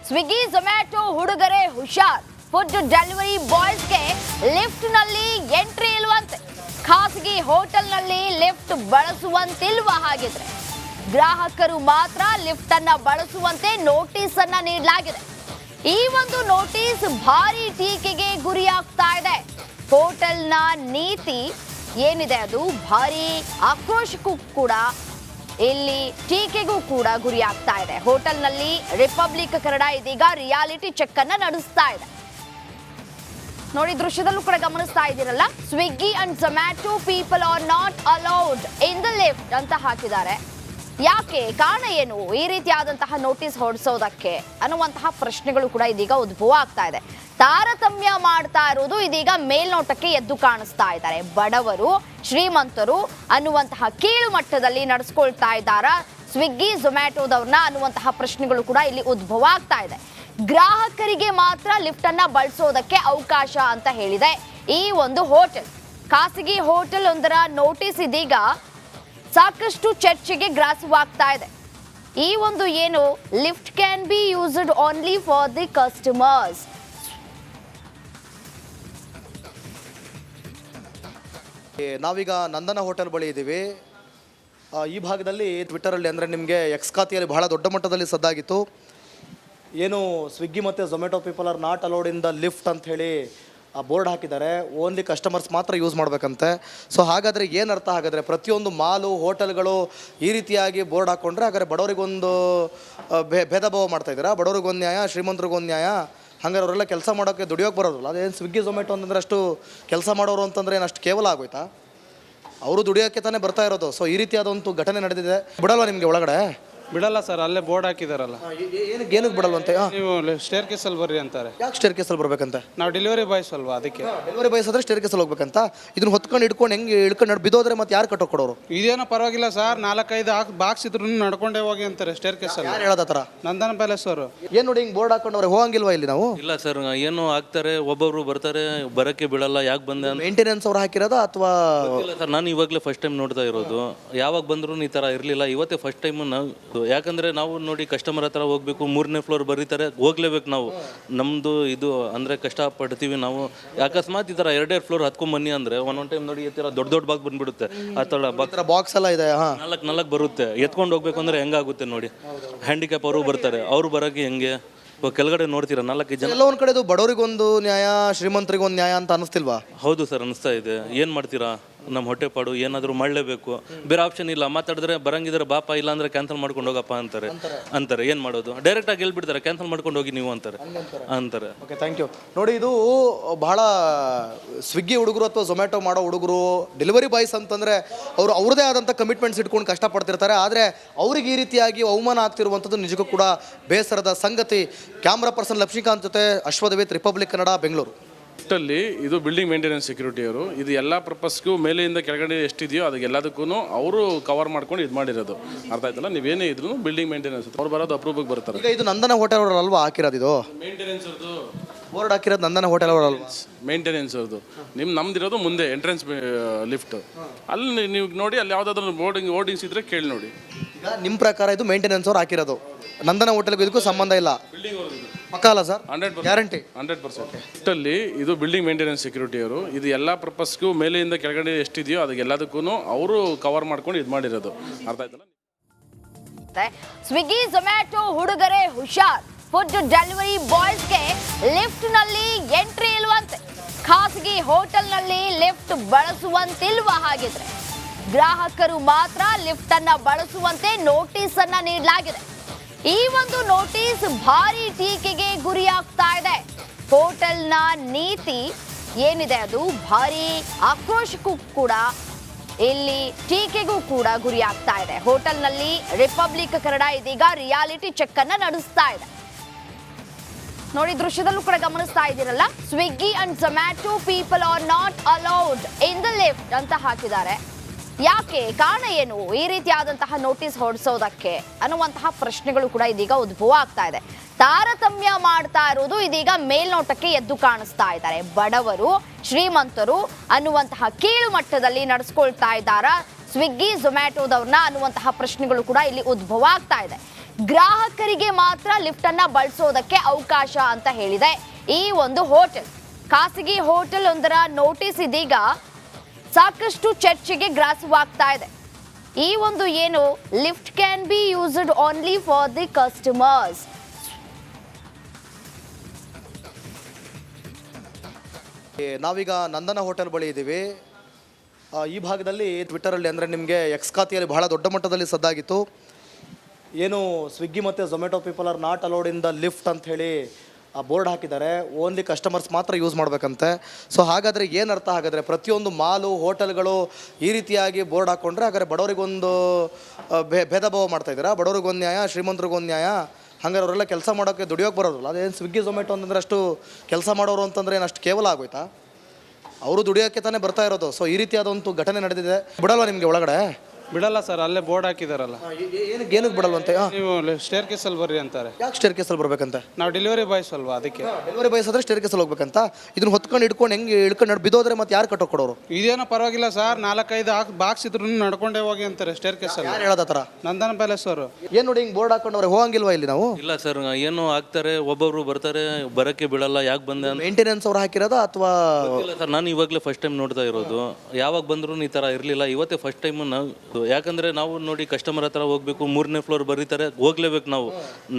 Swiggy Zomato ಹುಡುಗರೇ ಹುಷಾರ್, food delivery ಬಾಯ್ಸ್ಗೆ ಲಿಫ್ಟ್ನಲ್ಲಿ entry ಇಲ್ವಂತೆ. ಖಾಸಗಿ ಹೋಟೆಲ್ನಲ್ಲಿ ಲಿಫ್ಟ್ ಬಳಸುವಂತಿಲ್ವಾ? ಹಾಗಿದ್ರೆ ಗ್ರಾಹಕರು ಮಾತ್ರ ಲಿಫ್ಟ್ ಅನ್ನ ಬಳಸುವಂತೆ ನೋಟಿಸ್ ಅನ್ನ ನೀಡಲಾಗಿದೆ. ಈ ಒಂದು ನೋಟಿಸ್ ಭಾರಿ ಟೀಕೆಗೆ ಗುರಿಯಾಗ್ತಾ ಇದೆ. ಹೋಟೆಲ್ನ ನೀತಿ ಏನಿದೆ ಅದು ಭಾರಿ ಆಕ್ರೋಶಕ್ಕೂ ಕೂಡ ಇಲ್ಲಿ ಟೀಕೆಗೂ ಕೂಡ ಗುರಿಯಾಗ್ತಾ ಇದೆ. ಹೋಟೆಲ್ನಲ್ಲಿ ರಿಪಬ್ಲಿಕ್ ಕನ್ನಡ ಇದೀಗ ರಿಯಾಲಿಟಿ ಚೆಕ್ ಅನ್ನ ನಡೆಸ್ತಾ ಇದೆ. ನೋಡಿ, ದೃಶ್ಯದಲ್ಲೂ ಕೂಡ ಗಮನಿಸ್ತಾ ಇದ್ದೀರಲ್ಲ, Swiggy and Zomato people are not allowed in the lift ಅಂತ ಹಾಕಿದ್ದಾರೆ. ಯಾಕೆ? ಕಾರಣ ಏನು ಈ ರೀತಿಯಾದಂತಹ ನೋಟಿಸ್ ಹೊರಡಿಸೋದಕ್ಕೆ ಅನ್ನುವಂತಹ ಪ್ರಶ್ನೆಗಳು ಕೂಡ ಇದೀಗ ಉದ್ಭವ ಆಗ್ತಾ ಇದೆ. ತಾರತಮ್ಯ ಮಾಡ್ತಾ ಇರೋದು ಇದೀಗ ಮೇಲ್ನೋಟಕ್ಕೆ ಎದ್ದು ಕಾಣಿಸ್ತಾ ಇದ್ದಾರೆ. ಬಡವರು ಶ್ರೀಮಂತರು ಅನ್ನುವಂತಹ ಕೀಳು ಮಟ್ಟದಲ್ಲಿ ನಡೆಸ್ಕೊಳ್ತಾ ಇದ್ದಾರಾ ಸ್ವಿಗ್ಗಿ ಝೊಮ್ಯಾಟೊದವ್ರನ್ನ ಅನ್ನುವಂತಹ ಪ್ರಶ್ನೆಗಳು ಕೂಡ ಇಲ್ಲಿ ಉದ್ಭವ ಆಗ್ತಾ ಇದೆ. ಗ್ರಾಹಕರಿಗೆ ಮಾತ್ರ ಲಿಫ್ಟ್ ಅನ್ನ ಬಳಸೋದಕ್ಕೆ ಅವಕಾಶ ಅಂತ ಹೇಳಿದೆ ಈ ಒಂದು ಹೋಟೆಲ್. ಖಾಸಗಿ ಹೋಟೆಲ್ ಒಂದರ ನೋಟಿಸ್ ಇದೀಗ ಸಾಕಷ್ಟು ಚರ್ಚೆಗೆ ಗ್ರಾಸವಾಗ್ತಾ ಇದೆ. ಈ ಒಂದು ಏನು lift can be used only for the customers. ನಾವೀಗ ನಂದನ ಹೋಟೆಲ್ ಬಳಿ ಇದ್ದೀವಿ. ಈ ಭಾಗದಲ್ಲಿ ಟ್ವಿಟ್ಟರಲ್ಲಿ ಅಂದರೆ ನಿಮಗೆ ಎಕ್ಸ್ ಖಾತೆಯಲ್ಲಿ ಬಹಳ ದೊಡ್ಡ ಮಟ್ಟದಲ್ಲಿ ಸದ್ದಾಗಿತ್ತು. ಏನು ಸ್ವಿಗ್ಗಿ ಮತ್ತು Zomato people are not allowed in the lift ಅಂತ ಹೇಳಿ ಬೋರ್ಡ್ ಹಾಕಿದ್ದಾರೆ. ಓನ್ಲಿ ಕಸ್ಟಮರ್ಸ್ ಮಾತ್ರ ಯೂಸ್ ಮಾಡಬೇಕಂತೆ. ಸೊ ಹಾಗಾದರೆ ಏನು ಅರ್ಥ? ಹಾಗಾದರೆ ಪ್ರತಿಯೊಂದು ಮಾಲು ಹೋಟೆಲ್ಗಳು ಈ ರೀತಿಯಾಗಿ ಬೋರ್ಡ್ ಹಾಕ್ಕೊಂಡ್ರೆ ಹಾಗಾದರೆ ಬಡವರಿಗೊಂದು ಭೇದ ಭಾವ ಮಾಡ್ತಾಯಿದ್ದೀರಾ? ಬಡವರಿಗೊಂದು ನ್ಯಾಯ, ಶ್ರೀಮಂತರಿಗೊಂದು ನ್ಯಾಯ. ಹಂಗಾರೆ ಅವರೆಲ್ಲ ಕೆಲಸ ಮಾಡೋಕ್ಕೆ ದುಡಿಯೋಕೆ ಬರೋದಿಲ್ಲ. ಅದೇನು ಸ್ವಿಗ್ಗಿ ಝೊಮ್ಯಾಟೊ ಅಂತಂದರೆ ಅಷ್ಟು ಕೆಲಸ ಮಾಡೋರು ಅಂತಂದರೆ ಏನು ಅಷ್ಟು ಕೇವಲ ಆಗೋಯ್ತಾ? ಅವರು ದುಡಿಯೋಕ್ಕೆ ತಾನೇ ಬರ್ತಾ ಇರೋದು. ಸೊ ಈ ರೀತಿಯಾದಂಥ ಘಟನೆ ನಡೆದಿದೆ. ಬಿಡಲ್ವಾ ನಿಮಗೆ ಒಳಗಡೆ? ಬಿಡಲ್ಲ ಸರ್, ಅಲ್ಲೇ ಬೋರ್ಡ್ ಹಾಕಿದಾರಲ್ಲ. ಏನಕ್ಕೆ ಬಿಡಲ್ವಂತೆ? ನೀವು ಸ್ಟೇರ್ ಕೇಸಲ್ಲಿ ಬರ್ರಿ ಅಂತಾರೆ. ಯಾಕೆ ಸ್ಟೇರ್ ಕೇಸಲ್ಲಿ ಬರ್ಬೇಕಂತ? ನಾವು ಡೆಲಿವರಿ ಬಾಯ್ಸ್ ಅಲ್ವಾ, ಅದಕ್ಕೆ. ಡೆಲಿವರಿ ಬಾಯ್ಸ್ ಆದರೆ ಸ್ಟೇರ್ ಕೇಸಲ್ಲಿ ಹೋಗ್ಬೇಕಂತ? ಇದನ್ನ ಹೊತ್ಕೊಂಡು ಹೆಂಗೆ ಇಳ್ಕೊಂಡು ಬಿದ್ದೋದ್ರೆ ಮತ್ತೆ ಯಾರು ಕಟ್ಟೋಕೆ ಕೊಡೋರು? ಇದೇನೋ ಪರವಾಗಿಲ್ಲ ಸರ್, 4-5 ಬಾಕ್ಸ್ ಇದ್ರು ನಡ್ಕೊಂಡೇ ಹೋಗಿ ಅಂತಾರೆ ಸ್ಟೇರ್ ಕೇಸಲ್ಲಿ. ಯಾರು ಹೇಳೋದ ಥರ? ನಂದನ ಪ್ಯಾಲೇಸ್ ಅವರು. ಏನು ನೋಡಿ ಹಿಂಗೆ ಬೋರ್ಡ್ ಹಾಕೊಂಡವ್ರೆ, ಹೋಗಂಗಿಲ್ವಾ ಇಲ್ಲಿ ನಾವು? ಇಲ್ಲ ಸರ್, ಏನು ಆಗ್ತಾರೆ, ಒಬ್ಬೊಬ್ರು ಬರ್ತಾರೆ, ಬರೋಕ್ಕೆ ಬಿಡಲ್ಲ. ಯಾಕೆ ಬಂದೆ ಅಂತ ಮೇಂಟೆನೆನ್ಸ್ ಅವ್ರು ಹಾಕಿರೋದ ಅಥವಾ? ಇಲ್ಲ ಸರ್, ನಾನು ಇವಾಗಲೇ ಫಸ್ಟ್ ಟೈಮ್ ನೋಡ್ತಾ ಇರೋದು. ಯಾವಾಗ ಬಂದ್ರು ಈ ಥರ ಇರಲಿಲ್ಲ, ಇವತ್ತೇ ಫಸ್ಟ್ ಟೈಮು ನಾವು. ಯಾಕಂದರೆ ನಾವು ನೋಡಿ ಕಸ್ಟಮರ್ ಹತ್ರ ಹೋಗ್ಬೇಕು, 3ನೇ ಫ್ಲೋರ್ ಬರೀತಾರೆ, ಹೋಗ್ಲೇಬೇಕು ನಾವು. ನಮ್ಮದು ಇದು ಅಂದರೆ ಕಷ್ಟಪಡ್ತೀವಿ ನಾವು. ಅಕಸ್ಮಾತ್ ಈ ಥರ 2 ಫ್ಲೋರ್ ಹತ್ಕೊಂಡ್ಬನ್ನಿ ಅಂದರೆ ಒಂದೊಂದು ಟೈಮ್ ನೋಡಿ ಈ ಥರ ದೊಡ್ಡ ಬಾಗ್ ಬಂದ್ಬಿಡುತ್ತೆ. ಆ ಥರ ಬಾಕ್ಸ್ ಎಲ್ಲ ಇದೆ. 4 ಬರುತ್ತೆ. ಎತ್ಕೊಂಡು ಹೋಗ್ಬೇಕು ಅಂದರೆ ಹೆಂಗಾಗುತ್ತೆ ನೋಡಿ. ಹ್ಯಾಂಡಿಕ್ಯಾಪ್ ಅವರು ಬರ್ತಾರೆ, ಅವರು ಬರೋಕ್ಕೆ ಹೆಂಗೆ? ಕೆಳಗಡೆ ನೋಡ್ತೀರಾ 4 ಜನ. ಎಲ್ಲ ಒಂದು ಕಡೆ ಬಡವರಿಗೊಂದು ನ್ಯಾಯ, ಶ್ರೀಮಂತರಿಗೊಂದು ನ್ಯಾಯ ಅಂತ ಅನಿಸ್ತಿಲ್ವಾ? ಹೌದು ಸರ್, ಅನಿಸ್ತಾ ಇದೆ. ಏನು ಮಾಡ್ತೀರಾ, ನಮ್ಮ ಹೊಟ್ಟೆಪಾಡು ಏನಾದರೂ ಮಾಡಲೇಬೇಕು. ಬೇರೆ ಆಪ್ಷನ್ ಇಲ್ಲ. ಮಾತಾಡಿದ್ರೆ ಬರಂಗಿದ್ರೆ ಬಾಪ, ಇಲ್ಲ ಅಂದರೆ ಕ್ಯಾನ್ಸಲ್ ಮಾಡ್ಕೊಂಡು ಹೋಗಪ್ಪ ಅಂತಾರೆ. ಏನು ಮಾಡೋದು? ಡೈರೆಕ್ಟಾಗಿ ಹೇಳ್ಬಿಡ್ತಾರೆ, ಕ್ಯಾನ್ಸಲ್ ಮಾಡ್ಕೊಂಡು ಹೋಗಿ ನೀವು ಅಂತಾರೆ. Okay, thank you. ನೋಡಿ, ಇದು ಬಹಳ ಸ್ವಿಗ್ಗಿ ಹುಡುಗರು ಅಥವಾ ಝೊಮ್ಯಾಟೊ ಮಾಡೋ ಹುಡುಗರು, ಡೆಲಿವರಿ ಬಾಯ್ಸ್ ಅಂತಂದರೆ ಅವರು ಅವ್ರದ್ದೇ ಆದಂಥ ಕಮಿಟ್ಮೆಂಟ್ಸ್ ಇಟ್ಕೊಂಡು ಕಷ್ಟಪಡ್ತಿರ್ತಾರೆ. ಆದರೆ ಅವ್ರಿಗೆ ಈ ರೀತಿಯಾಗಿ ಅವಮಾನ ಆಗ್ತಿರುವಂಥದ್ದು ನಿಜಕ್ಕೂ ಕೂಡ ಬೇಸರದ ಸಂಗತಿ. ಕ್ಯಾಮ್ರಾ ಪರ್ಸನ್ ಲಕ್ಷ್ಮೀಕಾಂತ್ ಜೊತೆ ಅಶ್ವಥ್, ರಿಪಬ್ಲಿಕ್ ಕನ್ನಡ, ಬೆಂಗಳೂರು. ಲಿಫ್ಟಲ್ಲಿ ಇದು ಬಿಲ್ಡಿಂಗ್ ಮೇಂಟೆನೆನ್ಸ್ ಸೆಕ್ಯೂರಿಟಿ ಅವರು. ಇದು ಎಲ್ಲ ಪರ್ಪಸ್ಗೂ ಮೇಲೆಯಿಂದ ಕೆಳಗಡೆ ಎಷ್ಟಿದೆಯೋ ಅದಕ್ಕೆಲ್ಲದಕ್ಕೂ ಅವರು ಕವರ್ ಮಾಡ್ಕೊಂಡು ಇದು ಮಾಡಿರೋದು. ಅರ್ಥ ಆಯ್ತಲ್ಲ? ನೀವೇನೇ ಇದ್ರು ಬಿಲ್ಡಿಂಗ್ ಮೇಂಟೆನೆನ್ಸ್ ಅವ್ರು ಬರೋದು ಅಪ್ರೂವ್ಗೆ ಬರ್ತಾರೆ. ಈಗ ಇದು ನಂದನ ಹೋಟೆಲ್ ಅವರಲ್ವಾ ಹಾಕಿರೋದು? ಇದು ಮೇಂಟೆನೆನ್ಸ್ ಅವ್ರದ್ದು ಬೋರ್ಡ್ ಹಾಕಿರೋದು ನಂದನ ಹೋಟೆಲ್ ಅವರಲ್ವಾ? ಮೇಂಟೆನೆನ್ಸ್ ಅವ್ರದ್ದು. ನಮ್ದಿರೋದು ಮುಂದೆ ಎಂಟ್ರೆನ್ಸ್ ಲಿಫ್ಟ್. ಅಲ್ಲಿ ನೀವು ನೋಡಿ, ಅಲ್ಲಿ ಯಾವುದಾದ್ರೂ ಹೋರ್ಡಿಂಗ್ಸ್ ಇದ್ರೆ ಕೇಳಿ ನೋಡಿ. ಈಗ ನಿಮ್ಮ ಪ್ರಕಾರ ಇದು ಮೇಂಟೆನೆನ್ಸ್ ಅವ್ರು ಹಾಕಿರೋದು, ನಂದನ ಹೋಟೆಲ್ಗೂ ಇದಕ್ಕೂ ಸಂಬಂಧ ಇಲ್ಲ? ಪಕ್ಕ ಅಲ್ಲ ಸರ್? 100% ಗ್ಯಾರಂಟಿ. 100%. ಲಿಫ್ಟಲ್ಲಿ ಇದು ಬಿಲ್ಡಿಂಗ್ ಮೇಂಟೆನೆನ್ಸ್ ಸೆಕ್ಯೂರಿಟಿ ಅವರು. ಇದು ಎಲ್ಲ ಪರ್ಪಸ್ಗೂ ಮೇಲೆಯಿಂದ ಕೆಳಗಡೆ ಎಷ್ಟಿದೆಯೋ ಅದಕ್ಕೆಲ್ಲದಕ್ಕೂ ಅವರು ಕವರ್ ಮಾಡ್ಕೊಂಡು ಇದು ಮಾಡಿರೋದು. ಅರ್ಥ ಆಯ್ತಲ್ಲ? ಸ್ವಿಗ್ಗಿ ಝೊಮ್ಯಾಟೊ ಹುಡುಗರೇ ಹುಷಾರ್, ಫುಡ್ ಡೆಲಿವರಿ ಬಾಯ್ಸ್ಗೆ ಲಿಫ್ಟ್ನಲ್ಲಿ ಎಂಟ್ರಿ ಇಲ್ವಂತೆ. ಖಾಸಗಿ ಹೋಟೆಲ್ನಲ್ಲಿ ಲಿಫ್ಟ್ ಬಳಸುವಂತಿಲ್ವಾ? ಹಾಗಿದ್ರೆ ಗ್ರಾಹಕರು ಮಾತ್ರ ಲಿಫ್ಟ್ ಅನ್ನ ಬಳಸುವಂತೆ ನೋಟಿಸ್ ಅನ್ನ ನೀಡಲಾಗಿದೆ. ಈ ಒಂದು ನೋಟಿಸ್ ಭಾರಿ ಟೀಕೆಗೆ ಗುರಿಯಾಗ್ತಾ ಇದೆ. ಹೋಟೆಲ್ನ ನೀತಿ ಏನಿದೆ ಅದು ಭಾರಿ ಆಕ್ರೋಶಕ್ಕೂ ಕೂಡ ಇಲ್ಲಿ ಟೀಕೆಗೂ ಕೂಡ ಗುರಿಯಾಗ್ತಾ ಇದೆ. ಹೋಟೆಲ್ನಲ್ಲಿ ರಿಪಬ್ಲಿಕ್ ಕನ್ನಡ ಇದೀಗ ರಿಯಾಲಿಟಿ ಚೆಕ್ ಅನ್ನ ನಡೆಸ್ತಾ ಇದೆ. ನೋಡಿ, ದೃಶ್ಯದಲ್ಲೂ ಕೂಡ ಗಮನಿಸ್ತಾ ಇದ್ದೀರಲ್ಲ, Swiggy and Zomato people are not allowed in the lift ಅಂತ ಹಾಕಿದ್ದಾರೆ. ಯಾಕೆ? ಕಾರಣ ಏನು ಈ ರೀತಿಯಾದಂತಹ ನೋಟಿಸ್ ಹೊರಡಿಸೋದಕ್ಕೆ ಅನ್ನುವಂತಹ ಪ್ರಶ್ನೆಗಳು ಕೂಡ ಇದೀಗ ಉದ್ಭವ ಆಗ್ತಾ ಇದೆ. ತಾರತಮ್ಯ ಮಾಡ್ತಾ ಇರೋದು ಇದೀಗ ಮೇಲ್ನೋಟಕ್ಕೆ ಎದ್ದು ಕಾಣಿಸ್ತಾ ಇದ್ದಾರೆ. ಬಡವರು ಶ್ರೀಮಂತರು ಅನ್ನುವಂತಹ ಕೀಳು ಮಟ್ಟದಲ್ಲಿ ನಡೆಸ್ಕೊಳ್ತಾ ಇದ್ದಾರಾ ಸ್ವಿಗ್ಗಿ ಝೊಮ್ಯಾಟೊದವ್ರನ್ನ ಅನ್ನುವಂತಹ ಪ್ರಶ್ನೆಗಳು ಕೂಡ ಇಲ್ಲಿ ಉದ್ಭವ ಆಗ್ತಾ ಇದೆ. ಗ್ರಾಹಕರಿಗೆ ಮಾತ್ರ ಲಿಫ್ಟ್ ಅನ್ನ ಬಳಸೋದಕ್ಕೆ ಅವಕಾಶ ಅಂತ ಹೇಳಿದೆ ಈ ಒಂದು ಹೋಟೆಲ್. ಖಾಸಗಿ ಹೋಟೆಲ್ ಒಂದರ ನೋಟಿಸ್ ಇದೀಗ ಸಾಕಷ್ಟು ಚರ್ಚೆಗೆ ಗ್ರಾಸವಾಗ್ತಾ ಇದೆ. ಈ ಒಂದು ಏನು lift can be used only for the customers. ನಾವೀಗ ನಂದನ ಹೋಟೆಲ್ ಬಳಿ ಇದ್ದೀವಿ. ಈ ಭಾಗದಲ್ಲಿ ಟ್ವಿಟ್ಟರಲ್ಲಿ ಅಂದರೆ ನಿಮಗೆ ಎಕ್ಸ್ ಖಾತೆಯಲ್ಲಿ ಬಹಳ ದೊಡ್ಡ ಮಟ್ಟದಲ್ಲಿ ಸದ್ದಾಗಿತ್ತು. ಏನು ಸ್ವಿಗ್ಗಿ ಮತ್ತು Zomato people are not allowed in the lift ಅಂತ ಹೇಳಿ ಬೋರ್ಡ್ ಹಾಕಿದ್ದಾರೆ. ಓನ್ಲಿ ಕಸ್ಟಮರ್ಸ್ ಮಾತ್ರ ಯೂಸ್ ಮಾಡಬೇಕಂತೆ. ಸೊ ಹಾಗಾದರೆ ಏನು ಅರ್ಥ? ಹಾಗಾದರೆ ಪ್ರತಿಯೊಂದು ಮಾಲು ಹೋಟೆಲ್ಗಳು ಈ ರೀತಿಯಾಗಿ ಬೋರ್ಡ್ ಹಾಕ್ಕೊಂಡ್ರೆ ಹಾಗಾದರೆ ಬಡವರಿಗೊಂದು ಭೇದ ಭಾವ ಮಾಡ್ತಾಯಿದ್ದೀರಾ? ಬಡವರಿಗೊಂದು ನ್ಯಾಯ, ಶ್ರೀಮಂತರಿಗೊಂದು ನ್ಯಾಯ. ಹಂಗಾರೆ ಅವರೆಲ್ಲ ಕೆಲಸ ಮಾಡೋಕ್ಕೆ ದುಡಿಯೋಕೆ ಬರೋದಿಲ್ಲ. ಅದೇನು ಸ್ವಿಗ್ಗಿ ಝೊಮ್ಯಾಟೊ ಅಂತಂದರೆ ಅಷ್ಟು ಕೆಲಸ ಮಾಡೋರು ಅಂತಂದರೆ ಏನು ಅಷ್ಟು ಕೇವಲ ಆಗೋಯ್ತಾ? ಅವರು ದುಡಿಯೋಕ್ಕೆ ತಾನೇ ಬರ್ತಾ ಇರೋದು. ಸೊ ಈ ರೀತಿಯಾದಂಥ ಘಟನೆ ನಡೆದಿದೆ. ಬಿಡಲ್ವಾ ನಿಮಗೆ ಒಳಗಡೆ? ಬಿಡಲ್ಲ ಸರ್, ಅಲ್ಲೇ ಬೋರ್ಡ್ ಹಾಕಿದಾರಲ್ಲ. ಏನಕ್ಕೆ ಬಿಡಲ್ವಂತೆ? ನೀವು ಸ್ಟೇರ್ ಕೇಸಲ್ಲಿ ಬರ್ರಿ ಅಂತಾರೆ. ಯಾಕೆ ಸ್ಟೇರ್ ಕೇಸಲ್ಲಿ ಬರ್ಬೇಕಂತ? ನಾವು ಡೆಲಿವರಿ ಬಾಯ್ಸ್ ಅಲ್ವಾ, ಅದಕ್ಕೆ. ಡೆಲಿವರಿ ಬಾಯ್ಸ್ ಆದರೆ ಸ್ಟೇರ್ ಕೇಸಲ್ಲಿ ಹೋಗ್ಬೇಕಂತ? ಇದನ್ನ ಹೊತ್ಕೊಂಡು ಹೆಂಗೆ ಹಿಡ್ಕೊಂಡು ಬಿದ್ದೋದ್ರೆ ಮತ್ತೆ ಯಾರು ಕಟ್ಟೋಕೆ ಕೊಡೋರು? ಇದೇನೋ ಪರವಾಗಿಲ್ಲ ಸರ್, 4-5 ಬಾಕ್ಸ್ ಇದ್ರು ನಡ್ಕೊಂಡೇ ಹೋಗಿ ಅಂತಾರೆ ಸ್ಟೇರ್ ಕೇಸಲ್ಲಿ. ಯಾರು ಹೇಳೋದ ಥರ? ನಂದನ ಪ್ಯಾಲೇಸ್ ಅವರು. ಏನು ನೋಡಿ ಹಿಂಗೆ ಬೋರ್ಡ್ ಹಾಕೊಂಡವ್ರೆ, ಹೋಗಂಗಿಲ್ವಾ ಇಲ್ಲಿ ನಾವು? ಇಲ್ಲ ಸರ್, ಏನು ಆಗ್ತಾರೆ, ಒಬ್ಬೊಬ್ರು ಬರ್ತಾರೆ, ಬರೋಕ್ಕೆ ಬಿಡಲ್ಲ. ಯಾಕೆ ಬಂದೆ ಅಂತ ಮೇಂಟೆನೆನ್ಸ್ ಅವ್ರು ಹಾಕಿರೋದ ಅಥವಾ? ಇಲ್ಲ ಸರ್, ನಾನು ಇವಾಗಲೇ ಫಸ್ಟ್ ಟೈಮ್ ನೋಡ್ತಾ ಇರೋದು. ಯಾವಾಗ ಬಂದ್ರು ಈ ಥರ ಇರಲಿಲ್ಲ, ಇವತ್ತೇ ಫಸ್ಟ್ ಟೈಮ್ ನಾವು. ಯಾಕಂದರೆ ನಾವು ನೋಡಿ ಕಸ್ಟಮರ್ ಹತ್ರ ಹೋಗ್ಬೇಕು, 3ನೇ ಫ್ಲೋರ್ ಬರೀತಾರೆ, ಹೋಗ್ಲೇಬೇಕು ನಾವು.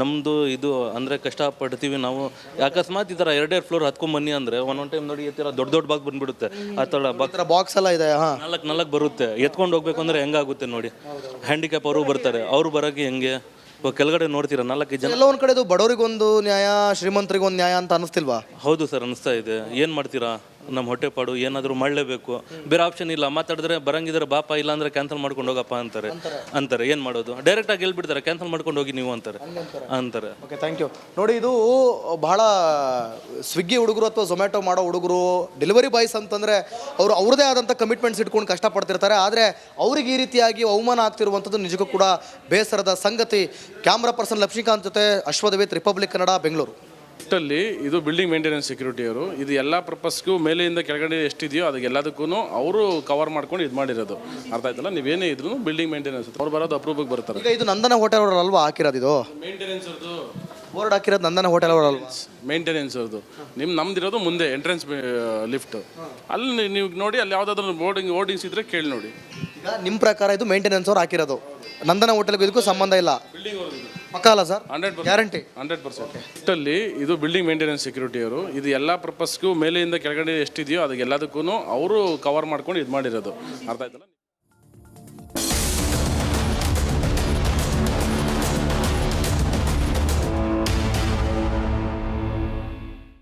ನಮ್ಮದು ಇದು ಅಂದರೆ ಕಷ್ಟಪಡ್ತೀವಿ ನಾವು. ಅಕಸ್ಮಾತ್ ಈ ಥರ 2 ಫ್ಲೋರ್ ಹತ್ಕೊಂಡ್ಬನ್ನಿ ಅಂದರೆ ಒಂದೊಂದು ಟೈಮ್ ನೋಡಿ ಈ ಥರ ದೊಡ್ಡ ಬಾಗ್ ಬಂದ್ಬಿಡುತ್ತೆ. ಆ ಥರ ಬಾಕ್ಸ್ ಎಲ್ಲ ಇದೆ. ಹಾಂ, 4 ಬರುತ್ತೆ. ಎತ್ಕೊಂಡು ಹೋಗ್ಬೇಕು ಅಂದರೆ ಹೆಂಗಾಗುತ್ತೆ ನೋಡಿ. ಹ್ಯಾಂಡಿಕ್ಯಾಪ್ ಅವರು ಬರ್ತಾರೆ, ಅವರು ಬರೋಕ್ಕೆ ಹೆಂಗೆ? ಇವಾಗ ಕೆಳಗಡೆ ನೋಡ್ತೀರಾ 4 ಜನ. ಎಲ್ಲ ಒಂದು ಕಡೆದು ಬಡವರಿಗೊಂದು ನ್ಯಾಯ, ಶ್ರೀಮಂತರಿಗೊಂದು ನ್ಯಾಯ ಅಂತ ಅನಿಸ್ತಿಲ್ವಾ? ಹೌದು ಸರ್, ಅನಿಸ್ತಾ ಇದೆ. ಏನು ಮಾಡ್ತೀರಾ? ನಮ್ಮ ಹೊಟ್ಟೆಪಾಡು ಏನಾದರೂ ಮಾಡಲೇಬೇಕು. ಬೇರೆ ಆಪ್ಷನ್ ಇಲ್ಲ. ಮಾತಾಡಿದ್ರೆ ಬರಂಗಿದ್ರೆ ಬಾಪ, ಇಲ್ಲ ಅಂದರೆ ಕ್ಯಾನ್ಸಲ್ ಮಾಡ್ಕೊಂಡು ಹೋಗಪ್ಪ ಅಂತಾರೆ. ಏನು ಮಾಡೋದು? ಡೈರೆಕ್ಟಾಗಿ ಹೇಳ್ಬಿಡ್ತಾರೆ, ಕ್ಯಾನ್ಸಲ್ ಮಾಡ್ಕೊಂಡು ಹೋಗಿ ನೀವು ಅಂತಾರೆ. Okay, thank you. ನೋಡಿ, ಇದು ಬಹಳ ಸ್ವಿಗ್ಗಿ ಹುಡುಗರು ಅಥವಾ ಝೊಮ್ಯಾಟೊ ಮಾಡೋ ಹುಡುಗರು, ಡೆಲಿವರಿ ಬಾಯ್ಸ್ ಅಂತಂದರೆ ಅವರು ಅವ್ರದ್ದೇ ಆದಂಥ ಕಮಿಟ್ಮೆಂಟ್ಸ್ ಇಟ್ಕೊಂಡು ಕಷ್ಟಪಡ್ತಿರ್ತಾರೆ. ಆದರೆ ಅವ್ರಿಗೆ ಈ ರೀತಿಯಾಗಿ ಅವಮಾನ ಆಗ್ತಿರುವಂಥದ್ದು ನಿಜಕ್ಕೂ ಕೂಡ ಬೇಸರದ ಸಂಗತಿ. ಕ್ಯಾಮ್ರಾ ಪರ್ಸನ್ ಲಕ್ಷ್ಮೀಕಾಂತ್ ಜೊತೆ ಅಶ್ವಥ್, ರಿಪಬ್ಲಿಕ್ ಕನ್ನಡ, ಬೆಂಗಳೂರು. ಲಿಫ್ಟಲ್ಲಿ ಇದು ಬಿಲ್ಡಿಂಗ್ ಮೇಂಟೆನೆನ್ಸ್ ಸೆಕ್ಯೂರಿಟಿ ಅವರು. ಇದು ಎಲ್ಲ ಪರ್ಪಸ್ಗೂ ಮೇಲೆಯಿಂದ ಕೆಳಗಡೆ ಎಷ್ಟಿದೆಯೋ ಅದಕ್ಕೆಲ್ಲದಕ್ಕೂ ಅವರು ಕವರ್ ಮಾಡ್ಕೊಂಡು ಇದು ಮಾಡಿರೋದು. ಅರ್ಥ ಆಯ್ತಲ್ಲ? ನೀವೇನೇ ಇದ್ರು ಬಿಲ್ಡಿಂಗ್ ಮೇಂಟೆನೆನ್ಸ್ ಅವ್ರು ಬರೋದು ಅಪ್ರೂವ್ಗೆ ಬರ್ತಾರೆ. ಈಗ ಇದು ನಂದನ ಹೋಟೆಲ್ ಅವರಲ್ವಾ ಹಾಕಿರೋದು? ಇದು ಮೇಂಟೆನೆನ್ಸ್ ಅವ್ರದ್ದು ಬೋರ್ಡ್ ಹಾಕಿರೋದು ನಂದನ ಹೋಟೆಲ್ ಅವರಲ್ವಾ? ಮೇಂಟೆನೆನ್ಸ್ ಅವ್ರದ್ದು. ನಮ್ದಿರೋದು ಮುಂದೆ ಎಂಟ್ರೆನ್ಸ್ ಲಿಫ್ಟ್. ಅಲ್ಲಿ ನೀವು ನೋಡಿ, ಅಲ್ಲಿ ಯಾವುದಾದ್ರೂ ಹೋರ್ಡಿಂಗ್ಸ್ ಇದ್ರೆ ಕೇಳಿ ನೋಡಿ. ಈಗ ನಿಮ್ಮ ಪ್ರಕಾರ ಇದು ಮೇಂಟೆನೆನ್ಸ್ ಅವ್ರು ಹಾಕಿರೋದು, ನಂದನ ಹೋಟೆಲ್ಗೂ ಇದಕ್ಕೂ ಸಂಬಂಧ ಇಲ್ಲ? ಪಕ್ಕ ಅಲ್ಲ ಸರ್? 100% ಗ್ಯಾರಂಟಿ. 100%. ಲಿಫ್ಟಲ್ಲಿ ಇದು ಬಿಲ್ಡಿಂಗ್ ಮೇಂಟೆನೆನ್ಸ್ ಸೆಕ್ಯೂರಿಟಿ ಅವರು. ಇದು ಎಲ್ಲ ಪರ್ಪಸ್ಗೂ ಮೇಲೆಯಿಂದ ಕೆಳಗಡೆ ಎಷ್ಟಿದೆಯೋ ಅದಕ್ಕೆಲ್ಲದಕ್ಕೂ ಅವರು ಕವರ್ ಮಾಡ್ಕೊಂಡು ಇದು ಮಾಡಿರೋದು. ಅರ್ಥ ಆಯ್ತಲ್ಲ?